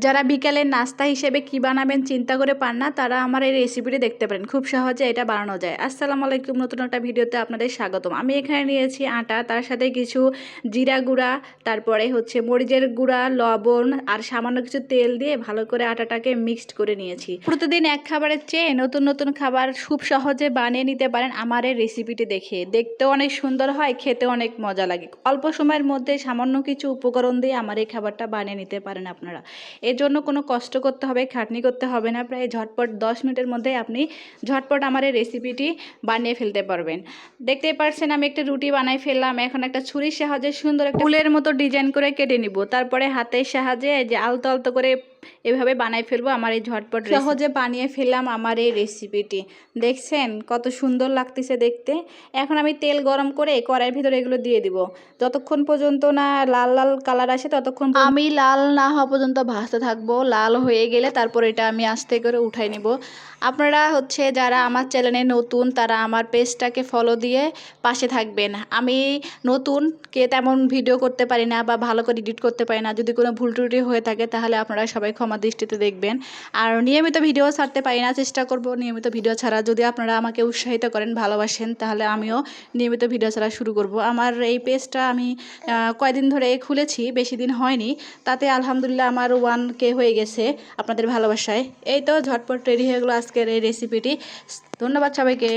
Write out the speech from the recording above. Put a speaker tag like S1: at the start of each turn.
S1: যারা বিকালের নাস্তা হিসেবে কি বানাবেন চিন্তা করে পান না, তারা আমার এই রেসিপিটি দেখতে পারেন। খুব সহজে এটা বানানো যায়। আসসালামু আলাইকুম, নতুন একটা ভিডিওতে আপনাদের স্বাগতম। আমি এখানে নিয়েছি আটা, তার সাথে কিছু জিরা গুঁড়া, তারপরে হচ্ছে মরিচের গুঁড়া, লবণ আর সামান্য কিছু তেল দিয়ে ভালো করে আটাটাকে মিক্সড করে নিয়েছি। প্রতিদিন এক খাবারের চেয়ে নতুন নতুন খাবার খুব সহজে বানিয়ে নিতে পারেন আমার এই রেসিপিটি দেখে। দেখতেও অনেক সুন্দর হয়, খেতে অনেক মজা লাগে। অল্প সময়ের মধ্যে সামান্য কিছু উপকরণ দিয়ে আমার এই খাবারটা বানিয়ে নিতে পারেন আপনারা। এর জন্য কোনো কষ্ট করতে হবে, খাটনি করতে হবে না। প্রায় ঝটপট 10 মিনিটের মধ্যে আপনি ঝটপট আমার এই রেসিপিটি বানিয়ে ফেলতে পারবেন। দেখতেই পারছেন আমি একটা রুটি বানাই ফেললাম। এখন একটা ছুরির সাহায্যে সুন্দর একটা ফুলের মতো ডিজাইন করে কেটে নিব। তারপরে হাতের সাহায্যে যে আলতো আলতো করে এভাবে বানাই ফেলবো আমার এই ঝটপট সহজে বানিয়ে ফেললাম আমার এই রেসিপিটি। দেখছেন কত সুন্দর লাগতেছে দেখতে। এখন আমি তেল গরম করে কড়াইয়ের ভিতরে এগুলো দিয়ে দিব। যতক্ষণ পর্যন্ত না লাল লাল কালার আসে ততক্ষণ আমি লাল না হওয়া পর্যন্ত ভাজতে থাকবো। লাল হয়ে গেলে তারপর এটা আমি আস্তে করে উঠাই নিব। আপনারা হচ্ছে যারা আমার চ্যানেলে নতুন তারা আমার পেজটাকে ফলো দিয়ে পাশে থাকবেন। আমি নতুন তেমন ভিডিও করতে পারি না বা ভালো করে এডিট করতে পারি না। যদি কোনো ভুল ত্রুটি হয়ে থাকে তাহলে আপনারা সবাই ক্ষমা দৃষ্টিতে দেখবেন। আর নিয়মিত ভিডিও ছাড়তে পারি না, চেষ্টা করব নিয়মিত ভিডিও ছাড়া। যদি আপনারা আমাকে উৎসাহিত করেন, ভালোবাসেন, তাহলে আমিও নিয়মিত ভিডিও ছাড়া শুরু করব। আমার এই পেজটা আমি কয়দিন ধরে খুলেছি, বেশি দিন হয়নি। তাতে আলহামদুলিল্লাহ আমার 1K হয়ে গেছে আপনাদের ভালোবাসায়। এই তো ঝটপট রেডি হয়ে গেলো আজকের এই রেসিপিটি। ধন্যবাদ সবাইকে।